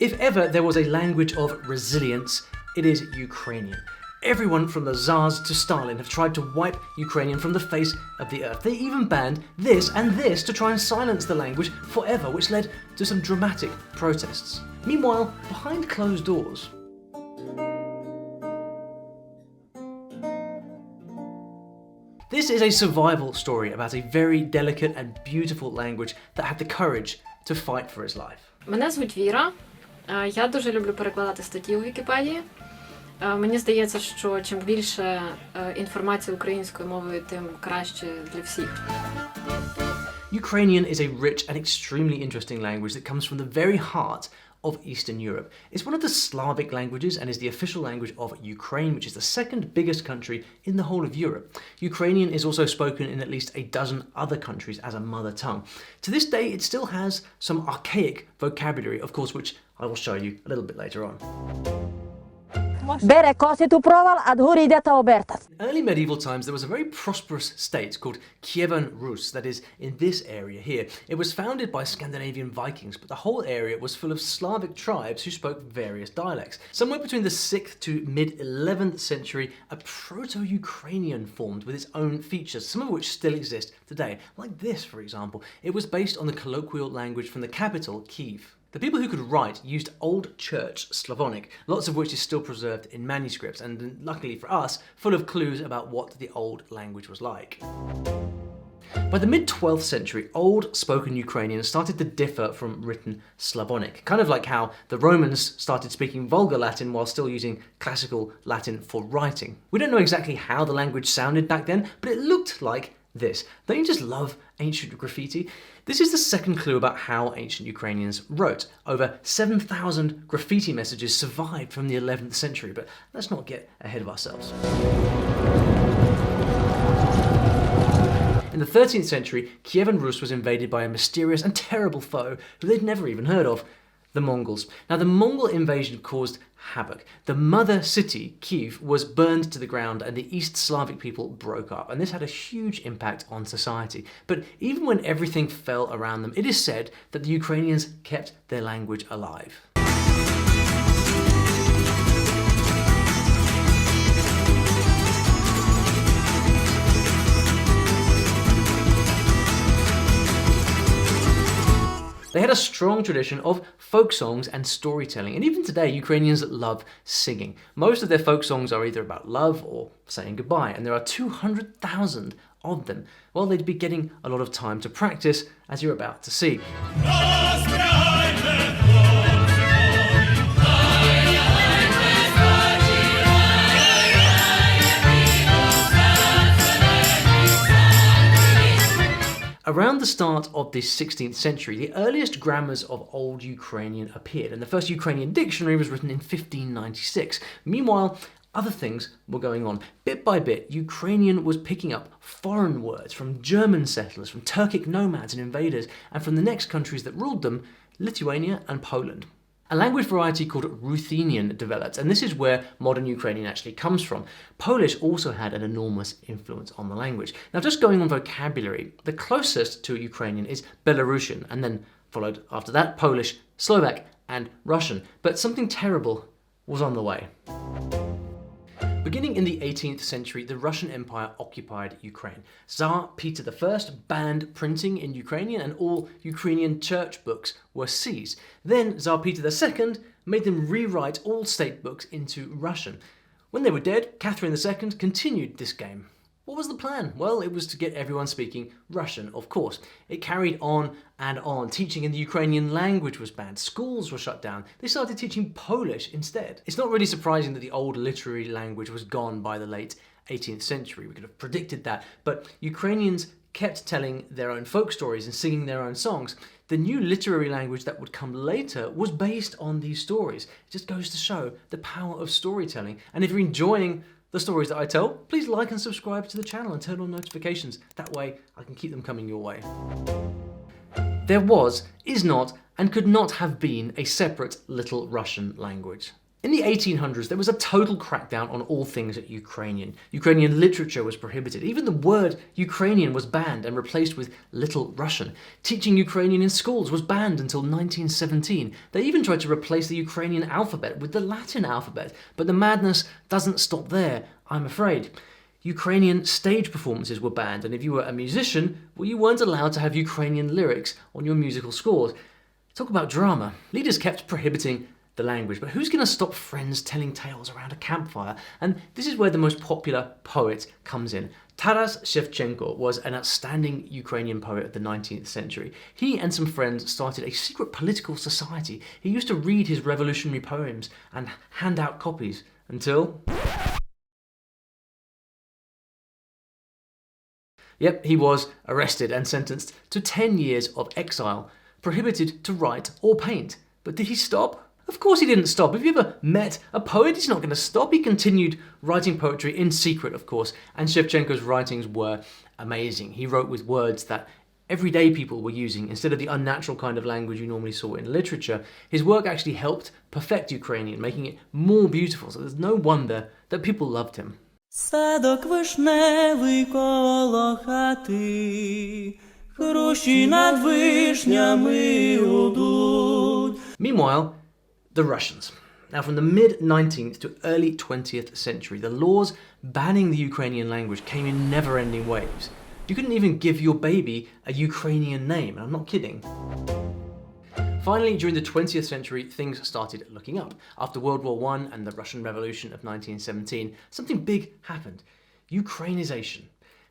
If ever there was a language of resilience, it is Ukrainian. Everyone from the Tsars to Stalin have tried to wipe Ukrainian from the face of the earth. They even banned this and this to try and silence the language forever, which led to some dramatic protests. Meanwhile, behind closed doors, this is a survival story about a very delicate and beautiful language that had the courage to fight for its life. Мене звуть Віра. Я дуже люблю перекладати статті у Вікіпедії. Мені здається, що чим більше інформації українською мовою, тим краще для всіх. Ukrainian is a rich and extremely interesting language that comes from the very heart of Eastern Europe. It's one of the Slavic languages and is the official language of Ukraine, which is the second biggest country in the whole of Europe. Ukrainian is also spoken in at least a dozen other countries as a mother tongue. To this day, it still has some archaic vocabulary, of course, which I will show you a little bit later on. In early medieval times, there was a very prosperous state called Kievan Rus, that is, in this area here. It was founded by Scandinavian Vikings, but the whole area was full of Slavic tribes who spoke various dialects. Somewhere between the 6th to mid-11th century, a Proto-Ukrainian formed with its own features, some of which still exist today. Like this, for example. It was based on the colloquial language from the capital, Kyiv. The people who could write used Old Church Slavonic, lots of which is still preserved in manuscripts, and luckily for us, full of clues about what the old language was like. By the mid-12th century, old spoken Ukrainian started to differ from written Slavonic, kind of like how the Romans started speaking Vulgar Latin while still using classical Latin for writing. We don't know exactly how the language sounded back then, but it looked like this. Don't you just love ancient graffiti? This is the second clue about how ancient Ukrainians wrote. Over 7,000 graffiti messages survived from the 11th century, but let's not get ahead of ourselves. In the 13th century, Kievan Rus was invaded by a mysterious and terrible foe who they'd never even heard of, the Mongols. Now, the Mongol invasion caused havoc. The mother city, Kyiv, was burned to the ground and the East Slavic people broke up, and this had a huge impact on society. But even when everything fell around them, it is said that the Ukrainians kept their language alive. They had a strong tradition of folk songs and storytelling, and even today Ukrainians love singing. Most of their folk songs are either about love or saying goodbye, and there are 200,000 of them. Well, they'd be getting a lot of time to practice, as you're about to see. Around the start of the 16th century, the earliest grammars of Old Ukrainian appeared, and the first Ukrainian dictionary was written in 1596. Meanwhile, other things were going on. Bit by bit, Ukrainian was picking up foreign words from German settlers, from Turkic nomads and invaders, and from the next countries that ruled them, Lithuania and Poland. A language variety called Ruthenian developed, and this is where modern Ukrainian actually comes from. Polish also had an enormous influence on the language. Now, just going on vocabulary, the closest to Ukrainian is Belarusian, and then followed after that Polish, Slovak, and Russian. But something terrible was on the way. Beginning in the 18th century, the Russian Empire occupied Ukraine. Tsar Peter I banned printing in Ukrainian, and all Ukrainian church books were seized. Then Tsar Peter II made them rewrite all state books into Russian. When they were dead, Catherine II continued this game. What was the plan? Well, it was to get everyone speaking Russian, of course. It carried on and on. Teaching in the Ukrainian language was banned. Schools were shut down. They started teaching Polish instead. It's not really surprising that the old literary language was gone by the late 18th century. We could have predicted that. But Ukrainians kept telling their own folk stories and singing their own songs. The new literary language that would come later was based on these stories. It just goes to show the power of storytelling. And if you're enjoying the stories that I tell, please like and subscribe to the channel and turn on notifications. That way I can keep them coming your way. There was, is not, and could not have been a separate Little Russian language. In the 1800s, there was a total crackdown on all things Ukrainian. Ukrainian literature was prohibited. Even the word Ukrainian was banned and replaced with Little Russian. Teaching Ukrainian in schools was banned until 1917. They even tried to replace the Ukrainian alphabet with the Latin alphabet. But the madness doesn't stop there, I'm afraid. Ukrainian stage performances were banned, and if you were a musician, well, you weren't allowed to have Ukrainian lyrics on your musical scores. Talk about drama. Leaders kept prohibiting the language, but who's going to stop friends telling tales around a campfire? And this is where the most popular poet comes in. Taras Shevchenko was an outstanding Ukrainian poet of the 19th century. He and some friends started a secret political society. He used to read his revolutionary poems and hand out copies until... Yep, he was arrested and sentenced to 10 years of exile, prohibited to write or paint. But did he stop? Of course he didn't stop. Have you ever met a poet? He's not going to stop. He continued writing poetry in secret, of course, and Shevchenko's writings were amazing. He wrote with words that everyday people were using instead of the unnatural kind of language you normally saw in literature. His work actually helped perfect Ukrainian, making it more beautiful, so there's no wonder that people loved him. Садок вишневий коло хати, груші над вишнями гудуть. Meanwhile, the Russians. Now, from the mid-19th to early 20th century, the laws banning the Ukrainian language came in never-ending waves. You couldn't even give your baby a Ukrainian name, and I'm not kidding. Finally, during the 20th century, things started looking up. After World War I and the Russian Revolution of 1917, something big happened. Ukrainization.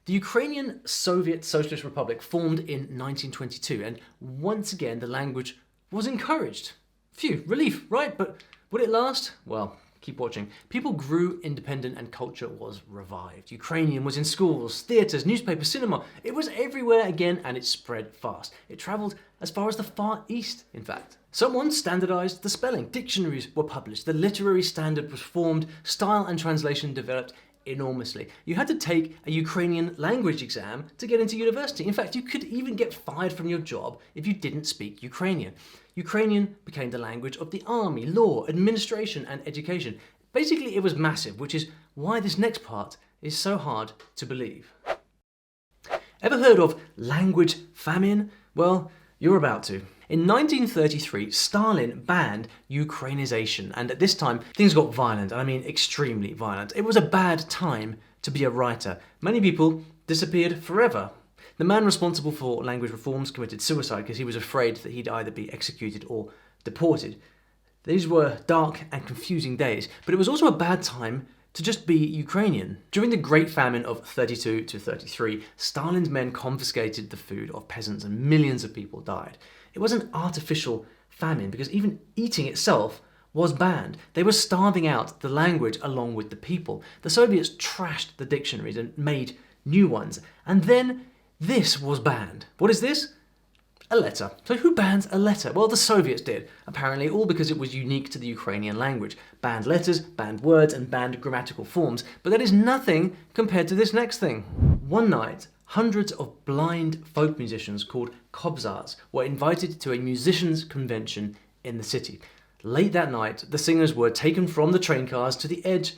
The Ukrainian Soviet Socialist Republic formed in 1922, and once again the language was encouraged. Phew, relief, right? But would it last? Well, keep watching. People grew independent and culture was revived. Ukrainian was in schools, theatres, newspapers, cinema. It was everywhere again, and it spread fast. It travelled as far as the Far East, in fact. Someone standardised the spelling. Dictionaries were published. The literary standard was formed. Style and translation developed enormously. You had to take a Ukrainian language exam to get into university. In fact, you could even get fired from your job if you didn't speak Ukrainian. Ukrainian became the language of the army, law, administration, and education. Basically, it was massive, which is why this next part is so hard to believe. Ever heard of language famine? Well, you're about to. In 1933, Stalin banned Ukrainization, and at this time, things got violent, and I mean extremely violent. It was a bad time to be a writer. Many people disappeared forever. The man responsible for language reforms committed suicide because he was afraid that he'd either be executed or deported. These were dark and confusing days, but it was also a bad time to just be Ukrainian. During the Great Famine of 32 to 33, Stalin's men confiscated the food of peasants and millions of people died. It was an artificial famine because even eating itself was banned. They were starving out the language along with the people. The Soviets trashed the dictionaries and made new ones. And then this was banned. What is this? A letter. So who bans a letter? Well, the Soviets did, apparently, all because it was unique to the Ukrainian language. Banned letters, banned words, and banned grammatical forms. But that is nothing compared to this next thing. One night, hundreds of blind folk musicians called Tsars were invited to a musicians' convention in the city. Late that night, the singers were taken from the train cars to the edge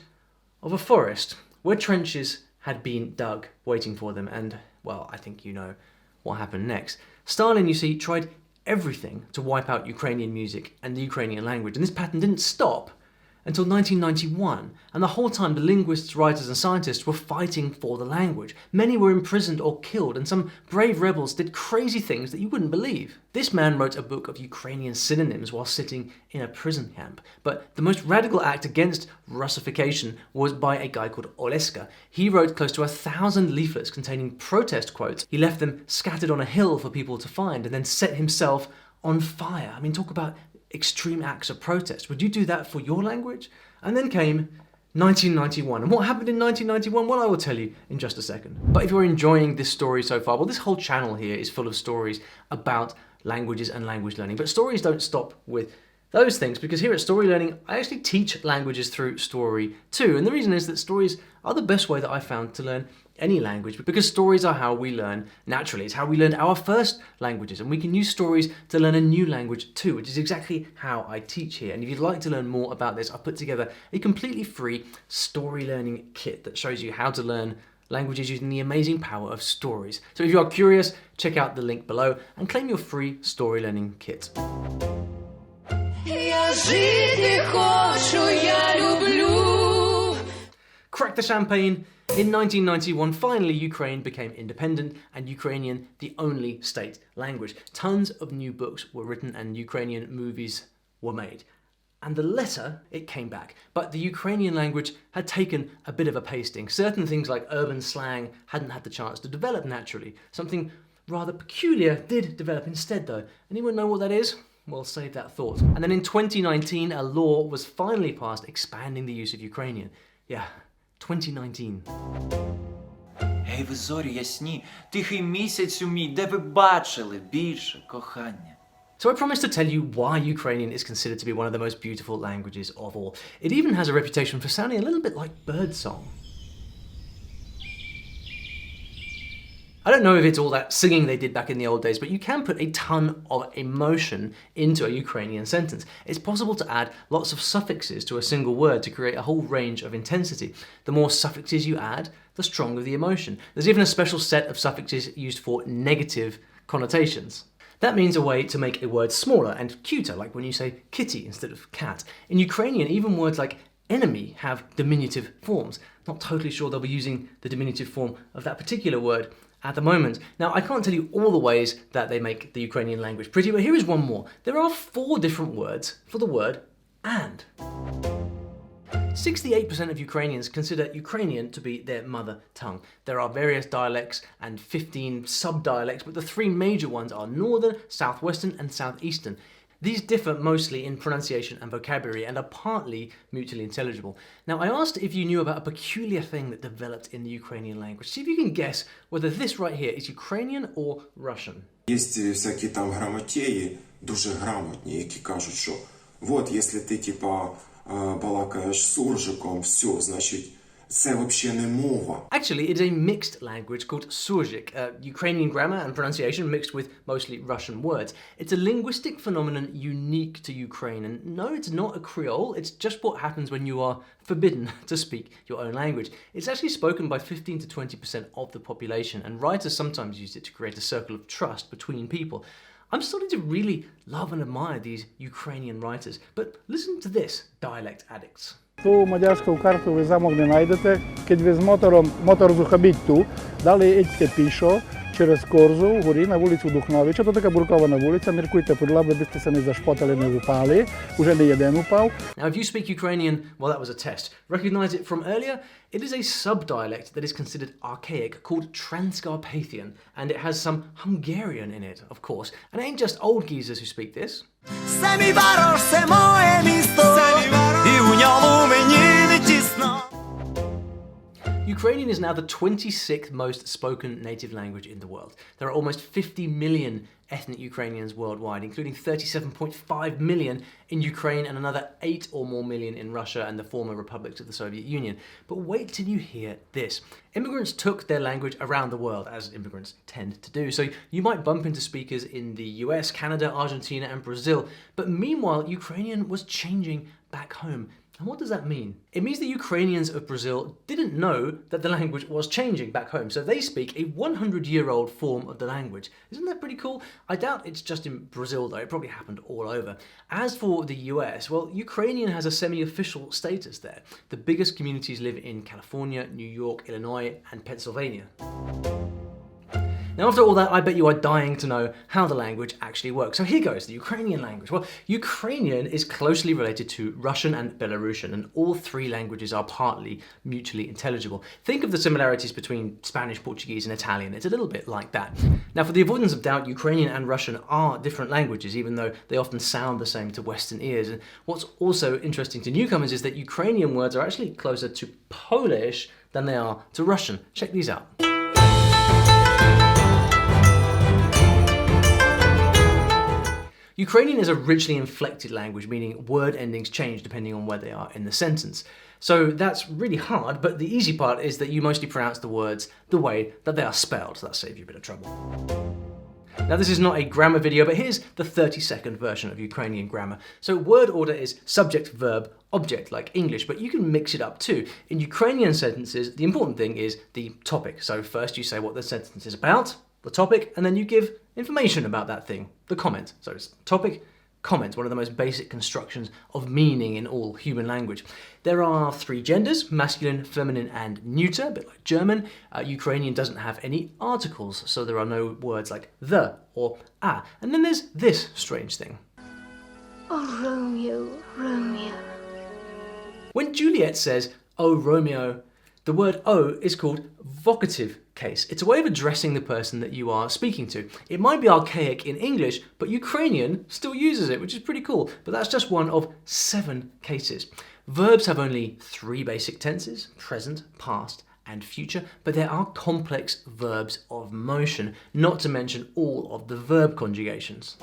of a forest where trenches had been dug waiting for them, and, well, I think you know what happened next. Stalin, you see, tried everything to wipe out Ukrainian music and the Ukrainian language, and this pattern didn't stop until 1991, and the whole time the linguists, writers and scientists were fighting for the language. Many were imprisoned or killed, and some brave rebels did crazy things that you wouldn't believe. This man wrote a book of Ukrainian synonyms while sitting in a prison camp, but the most radical act against Russification was by a guy called Olly. He wrote close to 1,000 leaflets containing protest quotes. He left them scattered on a hill for people to find, and then set himself on fire. I mean, talk about extreme acts of protest. Would you do that for your language? And then came 1991. And what happened in 1991? Well, I will tell you in just a second. But if you're enjoying this story so far, well, this whole channel here is full of stories about languages and language learning. But stories don't stop with those things, because here at StoryLearning, I actually teach languages through story too. And the reason is that stories are the best way that I found to learn any language, because stories are how we learn naturally. It's how we learned our first languages, and we can use stories to learn a new language too, which is exactly how I teach here. And if you'd like to learn more about this, I've put together a completely free story learning kit that shows you how to learn languages using the amazing power of stories. So if you are curious, check out the link below and claim your free story learning kit. Crack the champagne. In 1991, finally Ukraine became independent and Ukrainian the only state language. Tons of new books were written and Ukrainian movies were made. And the letter, it came back. But the Ukrainian language had taken a bit of a pasting. Certain things like urban slang hadn't had the chance to develop naturally. Something rather peculiar did develop instead though. Anyone know what that is? Well, save that thought. And then in 2019, a law was finally passed expanding the use of Ukrainian. Yeah, 2019. Гей, ви зорі ясні, тихий місяцю мій, де ви бачили більше кохання? So I promised to tell you why Ukrainian is considered to be one of the most beautiful languages of all. It even has a reputation for sounding a little bit like birdsong. I don't know if it's all that singing they did back in the old days, but you can put a ton of emotion into a Ukrainian sentence. It's possible to add lots of suffixes to a single word to create a whole range of intensity. The more suffixes you add, the stronger the emotion. There's even a special set of suffixes used for negative connotations. That means a way to make a word smaller and cuter, like when you say kitty instead of cat. In Ukrainian, even words like enemy have diminutive forms. Not totally sure they'll be using the diminutive form of that particular word at the moment. Now, I can't tell you all the ways that they make the Ukrainian language pretty, but here is one more. There are 4 different words for the word and. 68% of Ukrainians consider Ukrainian to be their mother tongue. There are various dialects and 15 sub-dialects, but the 3 major ones are Northern, Southwestern and Southeastern. These differ mostly in pronunciation and vocabulary and are partly mutually intelligible. Now, I asked if you knew about a peculiar thing that developed in the Ukrainian language. See if you can guess whether this right here is Ukrainian or Russian. Есть всякі там грамотеї, дуже грамотні, які кажуть, що вот, якщо ти, типа, балакаєш суржиком, все, значить, це вообще не мова. Actually, it's a mixed language called Surgic, Ukrainian grammar and pronunciation mixed with mostly Russian words. It's a linguistic phenomenon unique to Ukraine, and no, it's not a Creole, it's just what happens when you are forbidden to speak your own language. It's actually spoken by 15 to 20% of the population, and writers sometimes use it to create a circle of trust between people. I'm starting to really love and admire these Ukrainian writers, but listen to this, dialect addicts. Ту мадярську карту ви замок не знайдете, коли ви з мотор зухабіть ту, далі йдете пішо через Корзу, вгорі на вулицю Духновича, то така буркована вулиця, міркуйте под лаби, бисте се не зашпотали, не упали, уже не один упав. Now if you speak Ukrainian, well that was a test. Recognize it from earlier? It is a sub-dialect that is considered archaic called Transcarpathian, and it has some Hungarian in it, of course. And it ain't just old geezers who speak this. Ukrainian is now the 26th most spoken native language in the world. There are almost 50 million ethnic Ukrainians worldwide, including 37.5 million in Ukraine and another 8 or more million in Russia and the former republics of the Soviet Union. But wait till you hear this. Immigrants took their language around the world, as immigrants tend to do. So you might bump into speakers in the US, Canada, Argentina, and Brazil. But meanwhile, Ukrainian was changing back home. And what does that mean? It means the Ukrainians of Brazil didn't know that the language was changing back home, so they speak a 100-year-old form of the language. Isn't that pretty cool? I doubt it's just in Brazil though, it probably happened all over. As for the US, well, Ukrainian has a semi-official status there. The biggest communities live in California, New York, Illinois, and Pennsylvania. Now after all that, I bet you are dying to know how the language actually works. So here goes, the Ukrainian language. Well, Ukrainian is closely related to Russian and Belarusian, and all 3 languages are partly mutually intelligible. Think of the similarities between Spanish, Portuguese, and Italian. It's a little bit like that. Now for the avoidance of doubt, Ukrainian and Russian are different languages, even though they often sound the same to Western ears. And what's also interesting to newcomers is that Ukrainian words are actually closer to Polish than they are to Russian. Check these out. Ukrainian is a richly inflected language, meaning word endings change depending on where they are in the sentence. So that's really hard, but the easy part is that you mostly pronounce the words the way that they are spelled, so that saves you a bit of trouble. Now this is not a grammar video, but here's the 30-second version of Ukrainian grammar. So word order is subject, verb, object like English, but you can mix it up too. In Ukrainian sentences, the important thing is the topic. So first you say what the sentence is about, the topic, and then you give information about that thing, the comment. So it's topic, comment, one of the most basic constructions of meaning in all human language. There are 3 genders, masculine, feminine, and neuter, a bit like German. Ukrainian doesn't have any articles, so there are no words like the or a. And then there's this strange thing. Oh, Romeo, Romeo. When Juliet says, "Oh, Romeo," the word "oh" is called vocative case. It's a way of addressing the person that you are speaking to. It might be archaic in English, but Ukrainian still uses it, which is pretty cool. But that's just one of 7 cases. Verbs have only 3 basic tenses, present, past, and future, but there are complex verbs of motion, not to mention all of the verb conjugations.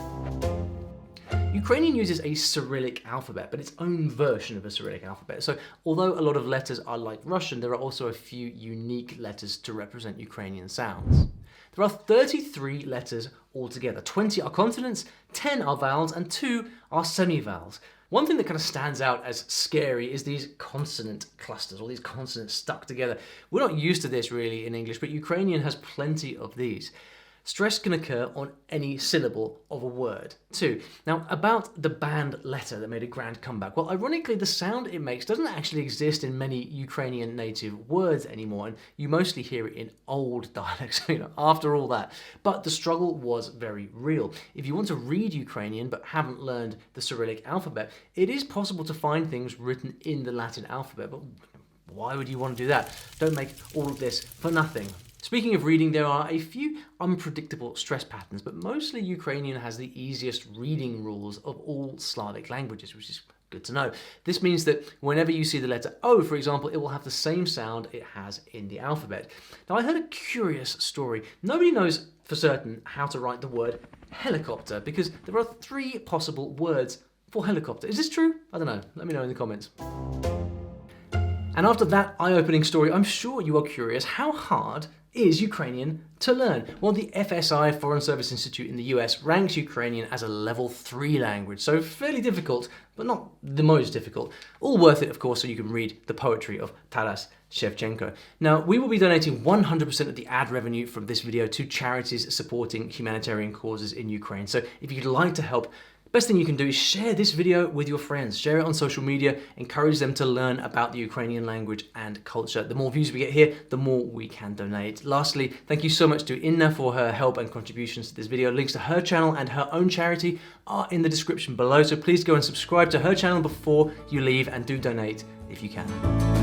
Ukrainian uses a Cyrillic alphabet, but its own version of a Cyrillic alphabet. So although a lot of letters are like Russian, there are also a few unique letters to represent Ukrainian sounds. There are 33 letters altogether. 20 are consonants, 10 are vowels, and 2 are semivowels. One thing that kind of stands out as scary is these consonant clusters, all these consonants stuck together. We're not used to this really in English, but Ukrainian has plenty of these. Stress can occur on any syllable of a word, too. Now, about the banned letter that made a grand comeback. Well, ironically, the sound it makes doesn't actually exist in many Ukrainian native words anymore, and you mostly hear it in old dialects, after all that. But the struggle was very real. If you want to read Ukrainian but haven't learned the Cyrillic alphabet, it is possible to find things written in the Latin alphabet, but why would you want to do that? Don't make all of this for nothing. Speaking of reading, there are a few unpredictable stress patterns, but mostly Ukrainian has the easiest reading rules of all Slavic languages, which is good to know. This means that whenever you see the letter O, for example, it will have the same sound it has in the alphabet. Now, I heard a curious story. Nobody knows for certain how to write the word helicopter because there are 3 possible words for helicopter. Is this true? I don't know. Let me know in the comments. And after that eye-opening story, I'm sure you are curious, how hard is Ukrainian to learn? Well, the FSI, Foreign Service Institute in the US, ranks Ukrainian as a level 3 language, so fairly difficult, but not the most difficult. All worth it, of course, so you can read the poetry of Taras Shevchenko. Now, we will be donating 100% of the ad revenue from this video to charities supporting humanitarian causes in Ukraine. So if you'd like to help, best thing you can do is share this video with your friends. Share it on social media, encourage them to learn about the Ukrainian language and culture. The more views we get here, the more we can donate. Lastly, thank you so much to Inna for her help and contributions to this video. Links to her channel and her own charity are in the description below, so please go and subscribe to her channel before you leave and do donate if you can.